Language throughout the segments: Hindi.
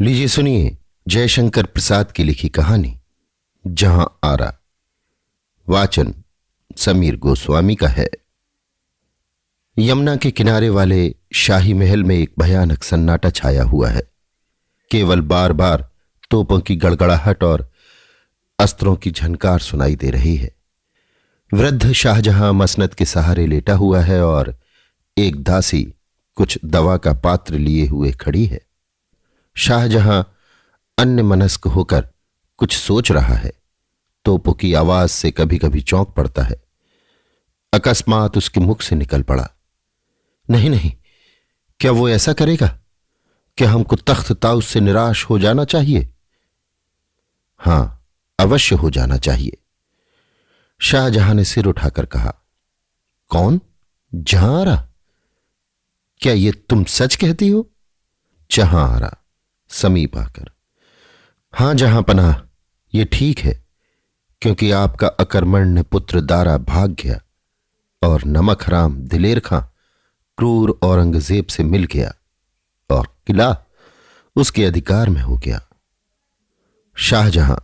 लीजिए सुनिए जयशंकर प्रसाद की लिखी कहानी जहां आरा। वाचन समीर गोस्वामी का है। यमुना के किनारे वाले शाही महल में एक भयानक सन्नाटा छाया हुआ है। केवल बार बार तोपों की गड़गड़ाहट और अस्त्रों की झनकार सुनाई दे रही है। वृद्ध शाहजहां मसनद के सहारे लेटा हुआ है और एक दासी कुछ दवा का पात्र लिए हुए खड़ी है। शाहजहां अन्यमनस्क होकर कुछ सोच रहा है। तोपों की आवाज से कभी कभी चौंक पड़ता है। अकस्मात उसके मुख से निकल पड़ा, नहीं नहीं, क्या वो ऐसा करेगा? क्या हमको तख्त ताउस से निराश हो जाना चाहिए? हां, अवश्य हो जाना चाहिए। शाहजहां ने सिर उठाकर कहा, कौन? जहां आरा? क्या ये तुम सच कहती हो? जहां आरा समीप आकर, हां जहां पनाह, ये ठीक है, क्योंकि आपका अकर्मण्य पुत्र दारा भाग गया और नमक हराम दिलेर खां क्रूर औरंगजेब से मिल गया और किला उसके अधिकार में हो गया। शाहजहां,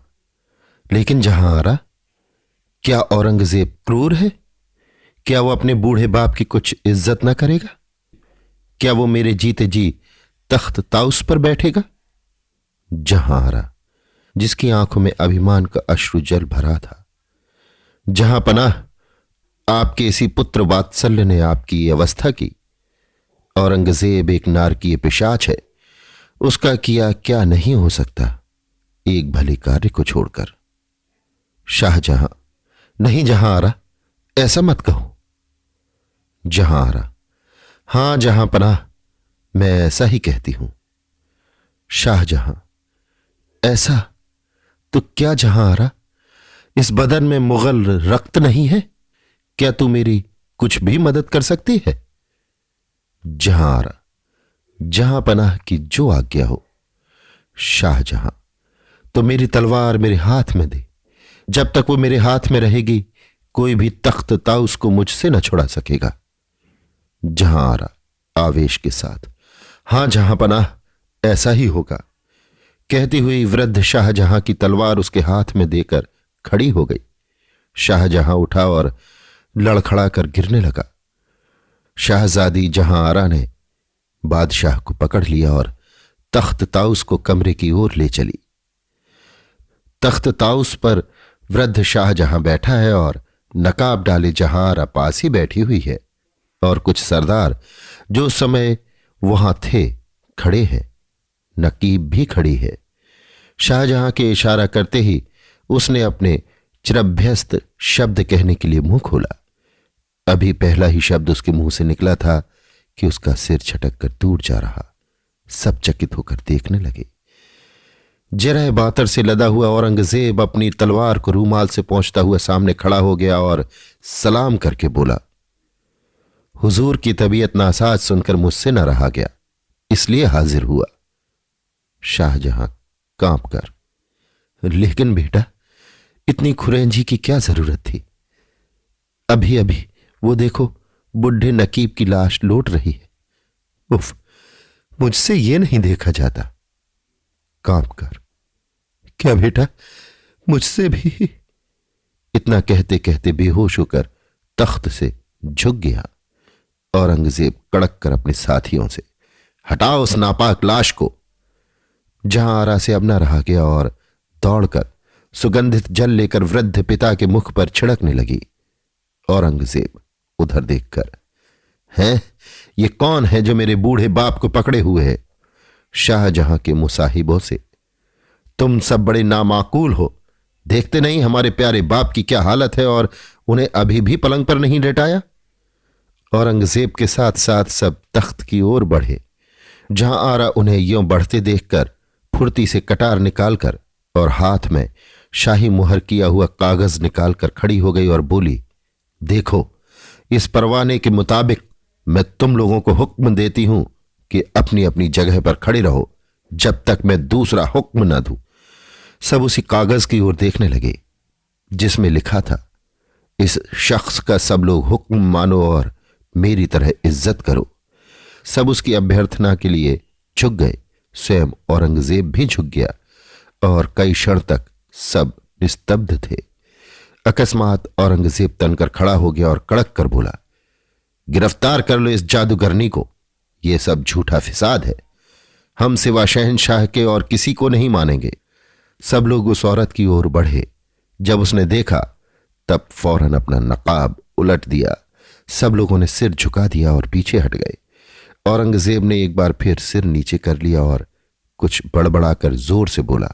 लेकिन जहां आरा, क्या औरंगजेब क्रूर है? क्या वो अपने बूढ़े बाप की कुछ इज्जत न करेगा? क्या वो मेरे जीते जी तख्त ताउस पर बैठेगा? जहां आरा, जिसकी आंखों में अभिमान का अश्रु जल भरा था। जहां पनाह, आपके इसी पुत्र वात्सल्य ने आपकी ये अवस्था की। औरंगजेब एक नारकीय पिशाच है, उसका किया क्या नहीं हो सकता, एक भले कार्य को छोड़कर। शाहजहां, नहीं जहां आरा, ऐसा मत कहो। जहां आरा, हां जहां पनाह, मैं ऐसा ही कहती हूं। शाहजहां, ऐसा तो क्या जहां आरा, इस बदन में मुगल रक्त नहीं है? क्या तू मेरी कुछ भी मदद कर सकती है? जहां आरा, जहां पनाह की जो आज्ञा हो। शाहजहां, तो मेरी तलवार मेरे हाथ में दे। जब तक वो मेरे हाथ में रहेगी, कोई भी तख्त ताउस को मुझसे न छुड़ा सकेगा। जहां आरा आवेश के साथ, हां जहां पनाह, ऐसा ही होगा, कहती हुई वृद्ध शाहजहां की तलवार उसके हाथ में देकर खड़ी हो गई। शाहजहां उठा और लड़खड़ा कर गिरने लगा। शाहजादी जहां आरा ने बादशाह को पकड़ लिया और तख्त ताउस को कमरे की ओर ले चली। तख्त ताउस पर वृद्ध शाहजहां बैठा है और नकाब डाले जहां आरा पास ही बैठी हुई है और कुछ सरदार जो उस समय वहां थे खड़े हैं। नकीब भी खड़ी है। शाहजहां के इशारा करते ही उसने अपने चिरभ्यस्त शब्द कहने के लिए मुंह खोला। अभी पहला ही शब्द उसके मुंह से निकला था कि उसका सिर छटक कर दूर जा रहा। सब चकित होकर देखने लगे। जरह बातर से लदा हुआ औरंगजेब अपनी तलवार को रूमाल से पोंछता हुआ सामने खड़ा हो गया और सलाम करके बोला, हुजूर की तबीयत नासाज सुनकर मुझसे न रहा गया, इसलिए हाजिर हुआ। शाहजहां कांप कर, लेकिन बेटा, इतनी खुरेंजी की क्या जरूरत थी? अभी अभी वो देखो, बुढ़े नकीब की लाश लौट रही है। उफ, मुझसे ये नहीं देखा जाता। कांप कर, क्या बेटा, मुझसे भी? इतना कहते कहते बेहोश होकर तख्त से झुक गया। औरंगजेब कड़क कर अपने साथियों से, हटाओ उस नापाक लाश को। जहां आरा से अब न रहा गया और दौड़कर सुगंधित जल लेकर वृद्ध पिता के मुख पर छिड़कने लगी। औरंगजेब उधर देखकर, हैं, ये कौन है जो मेरे बूढ़े बाप को पकड़े हुए है? शाहजहां के मुसाहिबों से, तुम सब बड़े नामाकूल हो, देखते नहीं हमारे प्यारे बाप की क्या हालत है और उन्हें अभी भी पलंग पर नहीं लेटाया? औरंगजेब के साथ साथ सब तख्त की ओर बढ़े। जहां आरा उन्हें यों बढ़ते देखकर फुर्ती से कटार निकालकर और हाथ में शाही मुहर किया हुआ कागज निकालकर खड़ी हो गई और बोली, देखो, इस परवाने के मुताबिक मैं तुम लोगों को हुक्म देती हूं कि अपनी अपनी जगह पर खड़े रहो जब तक मैं दूसरा हुक्म न दूं। सब उसी कागज की ओर देखने लगे जिसमें लिखा था, इस शख्स का सब लोग हुक्म मानो और मेरी तरह इज्जत करो। सब उसकी अभ्यर्थना के लिए झुक गए। स्वयं औरंगजेब भी झुक गया और कई क्षण तक सब निस्तब्ध थे। अकस्मात औरंगजेब तनकर खड़ा हो गया और कड़क कर बोला, गिरफ्तार कर लो इस जादूगरनी को। यह सब झूठा फिसाद है। हम सिवा शहंशाह के और किसी को नहीं मानेंगे। सब लोग उस औरत की ओर बढ़े। जब उसने देखा तब फौरन अपना नकाब उलट दिया। सब लोगों ने सिर झुका दिया और पीछे हट गए। औरंगजेब ने एक बार फिर सिर नीचे कर लिया और कुछ बड़बड़ाकर जोर से बोला,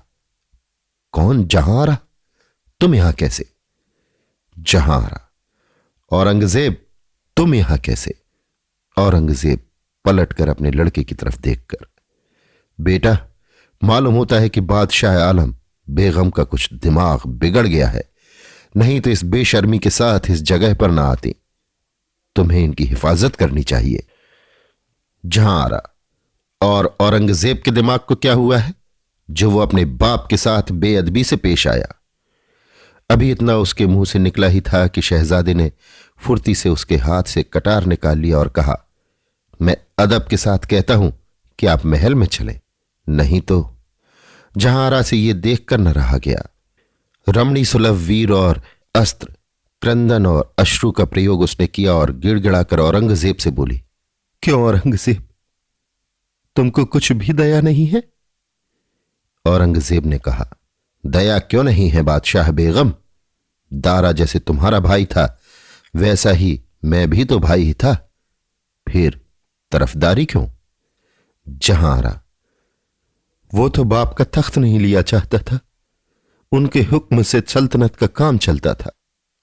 कौन? जहां आरा? तुम यहां कैसे? जहां आरा? औरंगजेब तुम यहां कैसे? औरंगजेब पलटकर अपने लड़के की तरफ देखकर, बेटा, मालूम होता है कि बादशाह आलम बेगम का कुछ दिमाग बिगड़ गया है, नहीं तो इस बेशर्मी के साथ इस जगह पर ना आती। तुम्हें इनकी हिफाजत करनी चाहिए। जहां आरा, और औरंगजेब के दिमाग को क्या हुआ है जो वो अपने बाप के साथ बेअदबी से पेश आया? अभी इतना उसके मुंह से निकला ही था कि शहजादे ने फुर्ती से उसके हाथ से कटार निकाल लिया और कहा, मैं अदब के साथ कहता हूं कि आप महल में चलें, नहीं तो। जहां आरा से यह देखकर न रहा गया। रमणी सुलभ वीर और अस्त्र, क्रंदन और अश्रु का प्रयोग उसने किया और गिड़गिड़ाकर औरंगजेब से बोली, क्यों औरंगजेब, तुमको कुछ भी दया नहीं है? औरंगजेब ने कहा, दया क्यों नहीं है बादशाह बेगम? दारा जैसे तुम्हारा भाई था वैसा ही मैं भी तो भाई ही था, फिर तरफदारी क्यों? जहां आरा, वो तो बाप का तख्त नहीं लिया चाहता था, उनके हुक्म से सल्तनत का काम चलता था।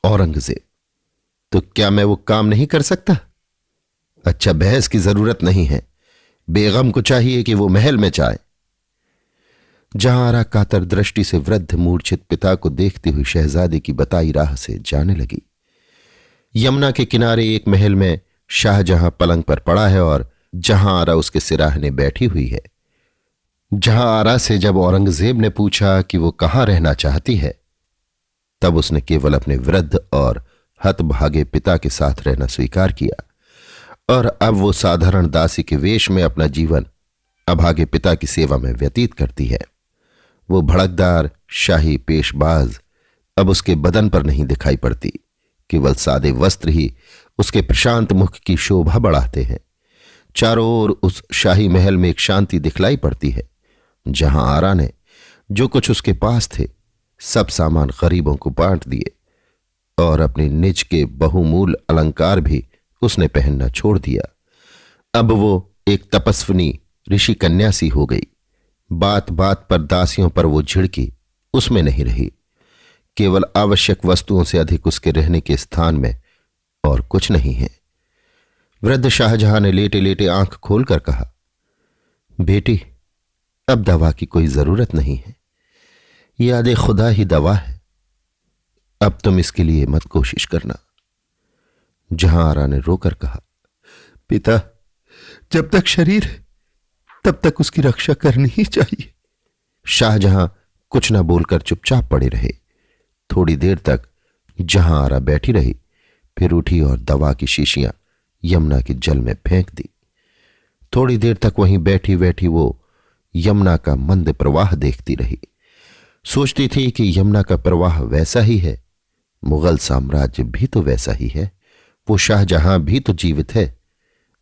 औरंगजेब, तो क्या मैं वो काम नहीं कर सकता? अच्छा, बहस की जरूरत नहीं है। बेगम को चाहिए कि वो महल में जाए। जहां आरा कातर दृष्टि से वृद्ध मूर्छित पिता को देखती हुई शहजादे की बताई राह से जाने लगी। यमुना के किनारे एक महल में शाहजहां पलंग पर पड़ा है और जहां आरा उसके सिराहने बैठी हुई है। जहां आरा से जब औरंगजेब ने पूछा कि वो कहां रहना चाहती है, तब उसने केवल अपने वृद्ध और हतभागे पिता के साथ रहना स्वीकार किया और अब वो साधारण दासी के वेश में अपना जीवन अभागे पिता की सेवा में व्यतीत करती है। वो भड़कदार शाही पेशबाज अब उसके बदन पर नहीं दिखाई पड़ती, केवल सादे वस्त्र ही उसके प्रशांत मुख की शोभा बढ़ाते हैं। चारों ओर उस शाही महल में एक शांति दिखलाई पड़ती है। जहां आरा ने जो कुछ उसके पास थे सब सामान गरीबों को बांट दिए और अपने निज के बहुमूल अलंकार भी उसने पहनना छोड़ दिया। अब वो एक तपस्विनी ऋषि कन्या सी हो गई। बात बात पर दासियों पर वो झिड़की उसमें नहीं रही। केवल आवश्यक वस्तुओं से अधिक उसके रहने के स्थान में और कुछ नहीं है। वृद्ध शाहजहां ने लेटे लेटे आंख खोलकर कहा, बेटी, अब दवा की कोई जरूरत नहीं है। याद खुदा ही दवा है। अब तुम इसके लिए मत कोशिश करना। जहां आरा ने रोकर कहा, पिता, जब तक शरीर है तब तक उसकी रक्षा करनी ही चाहिए। शाहजहां कुछ न बोलकर चुपचाप पड़े रहे। थोड़ी देर तक जहां आरा बैठी रही, फिर उठी और दवा की शीशियां यमुना के जल में फेंक दी। थोड़ी देर तक वहीं बैठी बैठी वो यमुना का मंद प्रवाह देखती रही। सोचती थी कि यमुना का प्रवाह वैसा ही है, मुगल साम्राज्य भी तो वैसा ही है, वो शाहजहां भी तो जीवित है,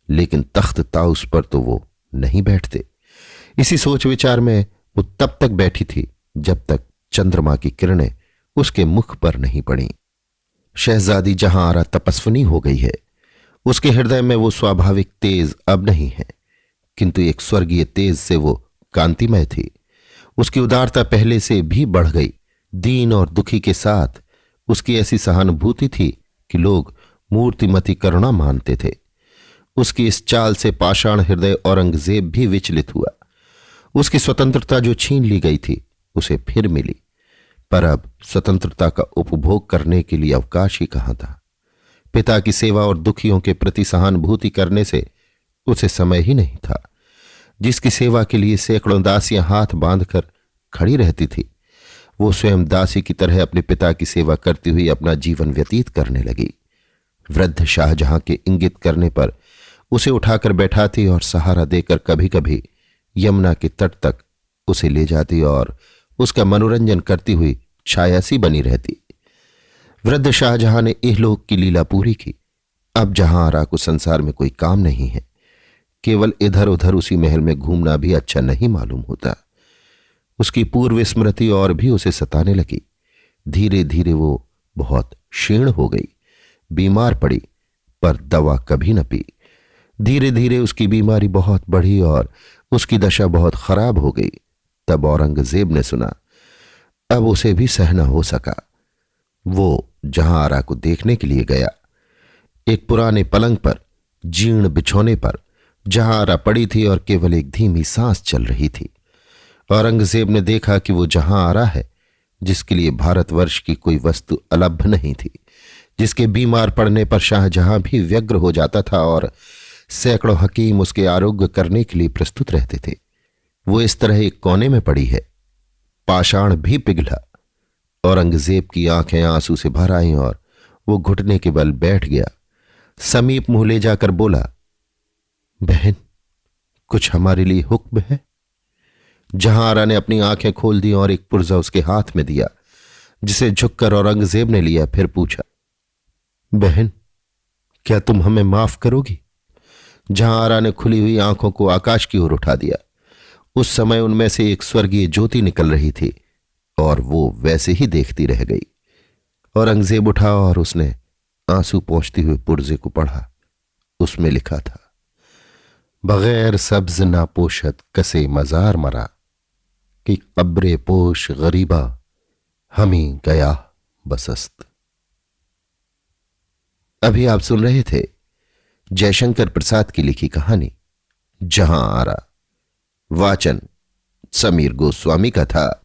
लेकिन तख्त ताउस पर तो वो नहीं बैठते। इसी सोच विचार में वो तब तक बैठी थी जब तक चंद्रमा की किरणें उसके मुख पर नहीं पड़ी। शहजादी जहां आरा तपस्विनी हो गई है। उसके हृदय में वो स्वाभाविक तेज अब नहीं है, किंतु एक स्वर्गीय तेज से वो कांतिमय थी। उसकी उदारता पहले से भी बढ़ गई। दीन और दुखी के साथ उसकी ऐसी सहानुभूति थी कि लोग मूर्तिमती करुणा मानते थे। उसकी इस चाल से पाषाण हृदय औरंगजेब भी विचलित हुआ। उसकी स्वतंत्रता जो छीन ली गई थी उसे फिर मिली, पर अब स्वतंत्रता का उपभोग करने के लिए अवकाश ही कहां था। पिता की सेवा और दुखियों के प्रति सहानुभूति करने से उसे समय ही नहीं था। जिसकी सेवा के लिए सैकड़ों दासियां हाथ बांधकर खड़ी रहती थी, वो स्वयं दासी की तरह अपने पिता की सेवा करती हुई अपना जीवन व्यतीत करने लगी। वृद्ध शाहजहां के इंगित करने पर उसे उठाकर बैठाती और सहारा देकर कभी कभी यमुना के तट तक उसे ले जाती और उसका मनोरंजन करती हुई छाया सी बनी रहती। वृद्ध शाहजहां ने इहलोक की लीला पूरी की। अब जहां आरा को संसार में कोई काम नहीं है, केवल इधर उधर उसी महल में घूमना भी अच्छा नहीं मालूम होता। उसकी पूर्व स्मृति और भी उसे सताने लगी। धीरे धीरे वो बहुत क्षीण हो गई, बीमार पड़ी, पर दवा कभी न पी। धीरे धीरे उसकी बीमारी बहुत बढ़ी और उसकी दशा बहुत खराब हो गई। तब औरंगजेब ने सुना। अब उसे भी सहना हो सका। वो जहां आरा को देखने के लिए गया। एक पुराने पलंग पर, जीर्ण बिछौने पर जहां आरा पड़ी थी और केवल एक धीमी सांस चल रही थी। औरंगजेब ने देखा कि वो जहां आरा है, जिसके लिए भारतवर्ष की कोई वस्तु अलभ्य नहीं थी, जिसके बीमार पड़ने पर शाहजहां भी व्यग्र हो जाता था और सैकड़ों हकीम उसके आरोग्य करने के लिए प्रस्तुत रहते थे, वो इस तरह एक कोने में पड़ी है। पाषाण भी पिघला। औरंगजेब की आंखें आंसू से भर आईं और वो घुटने के बल बैठ गया। समीप मुंह ले जाकर बोला, बहन, कुछ हमारे लिए हुक्म है? जहां आरा ने अपनी आंखें खोल दी और एक पुर्जा उसके हाथ में दिया, जिसे झुककर औरंगजेब ने लिया। फिर पूछा, बहन, क्या तुम हमें माफ करोगी? जहां आरा ने खुली हुई आंखों को आकाश की ओर उठा दिया। उस समय उनमें से एक स्वर्गीय ज्योति निकल रही थी और वो वैसे ही देखती रह गई। औरंगजेब उठा और उसने आंसू पोंछते हुए पुर्जे को पढ़ा। उसमें लिखा था, बगैर सब्ज ना पोशत कसे मजार मरा, कि कब्रे पोश गरीबा हमी गया बसस्त। अभी आप सुन रहे थे जयशंकर प्रसाद की लिखी कहानी जहां आरा। वाचन समीर गोस्वामी का था।